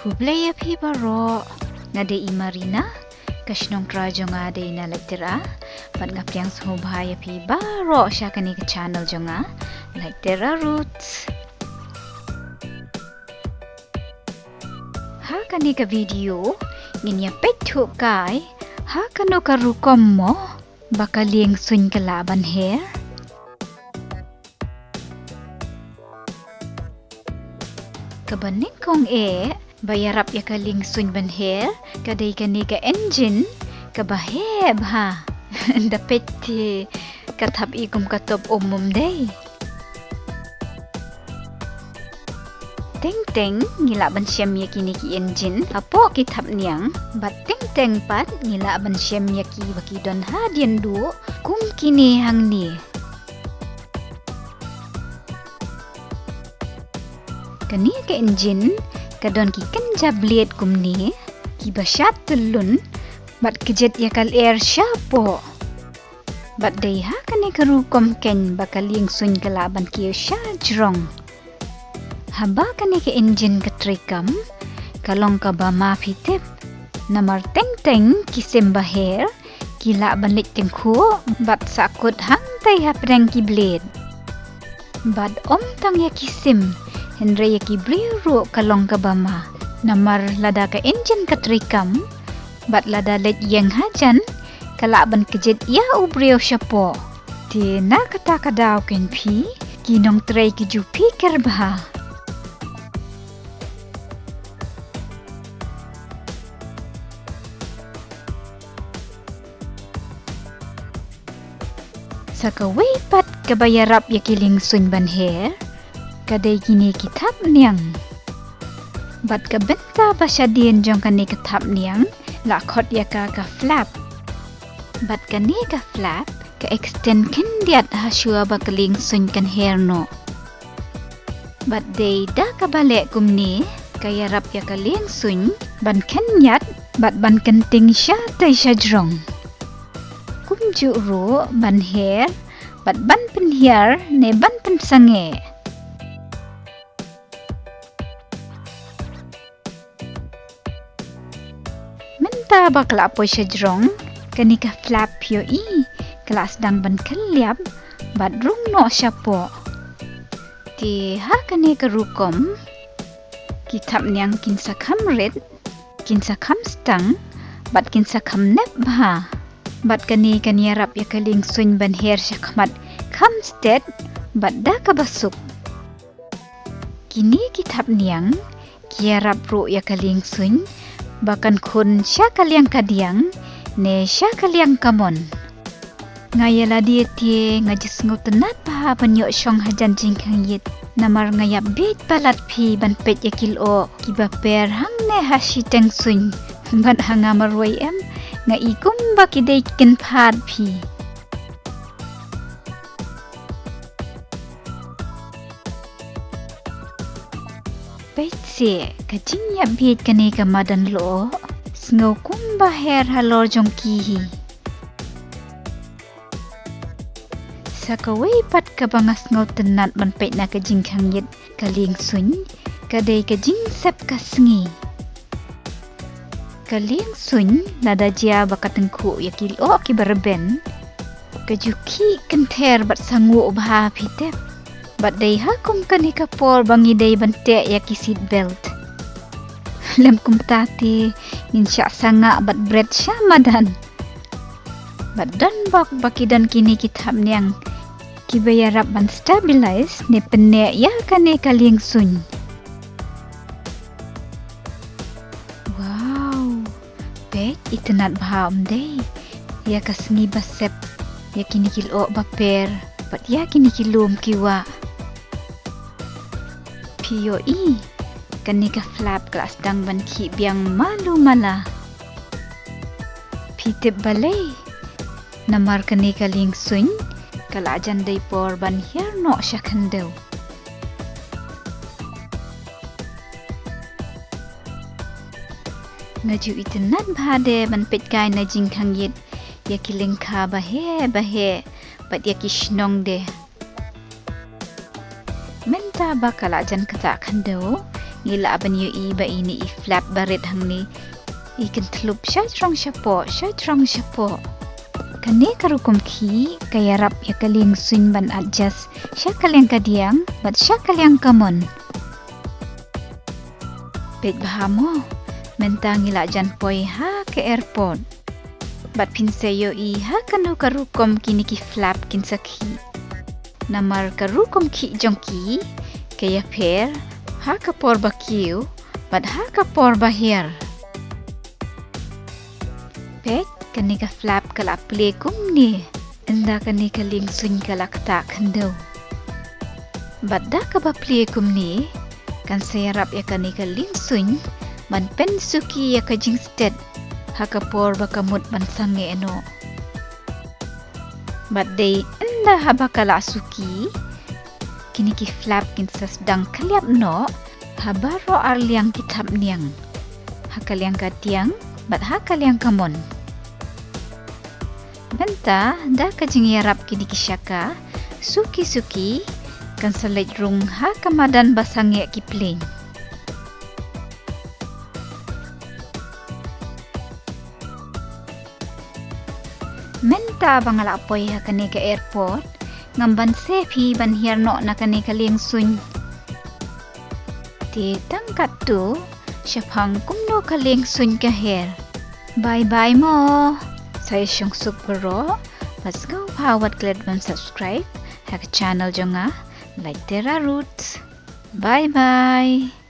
Hublaya pi baro ngade imarina kashnong krajo ngade na lektera pat ngapiang sobhaya pi baro sya kani ke channel jonga lektera roots ha kani ke video nginya pethu kai ha kano karukom mo bakalieng sun kalaban hair kabanin kong bayarap ya kaling sun ban hair kadai kani ka engine kabaheb ha dapet katap igum katop umum day teng ngila ban syam ya kini ki engine apo kitap niang bat teng pat ngila ban syam ya ki baki don hadian du kum kini hang ni kani ke engine kadon ki kenja blade kum ni ki basyat telun bat kejet ya kal air syapo bat dai ha kani karu kom ken bakaling sun kalaban ki sya jrong haba kani ke engine ke trikam kalong ka ba ma pitep namar teng kisim baher kila banlik tengku bat sakut hang tai ha preng ki blade bat om tang ya kisim Henry yaki briru kalong kabama namar lada ka engine katrikam bat lada let yang hajan kalaban kejet ya ubrio syapo ti na kata kadaw ken pi kinong tray ki ju pikir bah sakaway pat kabayarap yakiling sun ban hair kadai kini kitap niang bat ka benta basyadien jong kani kitap niang lakot ya ka flap bat kani ka flap ka extend ken diat hasua bakaling sun kan hair no bat dei da ka balik kumni kaya rap ya kaling sun ban ken yat bat ban kenting sya tai sya jrong kum ju ro ban hair bat ban pen hair ne ban pen sange menta bakla po siya jrong kani ka flap yo kelas dang ban kelyap bat rung no siya po ti ha kani ka rukom kitap niyang kinsa kamrit kinsa kamstang bat kinsa kamnep ba bat kani yarap ya kaling sun ban hair siya kamat kamsted bat da ka basuk kini kitap niyang kiyarap ro ya kaling sun bakan kun sya kaliang kadiang ne sya kaliang kamon ngayala dia tie ngajis ngutenat pa panyo syong hajan jingkang yit namar ngayap bit balat pi ban pet yakil o kiba per hang ne hashi teng sun ban hanga marway em nga ikum bakidai ken pad pi Petse kajinya bit kani ka madan lo sngo kumba hair halor jong kihi sakaway pat ka bangas ngau tenat ban pet na ka jingkang yit kaling sun kadai ka jing sep ka sngi kaling sun nada jia bakatengku yakil o ki barben kajuki kenter bat sangu obha pitep bat dai hakum kani kapor bangi dai bante ya ki seat belt lem kum tati insya sanga bat bread syamadan bat dan bak bakidan kini kitap niang kibayarap ban stabilize ne penne ya kani kaling sun wow pet itenat baham dai ya kasngi basep ya kini kilo baper bat ya kini kilum kiwa Pio kani ka flap kelas dang ban ki biang malu mala pitip balay namar kani ka ling sun kalajan day por ban hier no sya kandel ngaju itenat bhade ban pet kai na jingkang yit ya kiling ka bahe bat ya kishnong de menta bakala jan kata kandau ngila ban yu I ba ini I flap barit hang ni ikan tlup siya trong siya po kani karukum ki kaya rap ya kaling swing ban adjust siya kalyang kadiang bat siya kalyang kamon pet bahamo mentang ngila jan poi ha ke airport bat pinseyo I ha kanu karukum kini ki flap kin sakhi namar karukum ki jongki kaya per ha kapor bakiu bat ha kapor bahir pet kani ka flap kala play kum ni enda kani ka ling swing kala kata kando bat da ka ba play kum ni kan sayarap ya kani ka ling swing man pen suki ya ka jing sted ha kapor ba kamut ban sange eno bat day enda haba kala suki kini ki flap kin sas dang kaliap no habaro arliang kitap niang ha kaliang katiang bat ha kaliang kamon benta da kajing yarap kini kisyaka suki kan salaj rung ha kamadan basange ki plane menta bangala apoy ha kani ka airport ngamban sepi ban hirno na kani ka ling sun ti tangkat tu syapang kumno ka ling sun ka her bye mo saya Sungsuk Bro, let's go pawat kalian ban subscribe, hak channel jonga, like Terra Roots. Bye.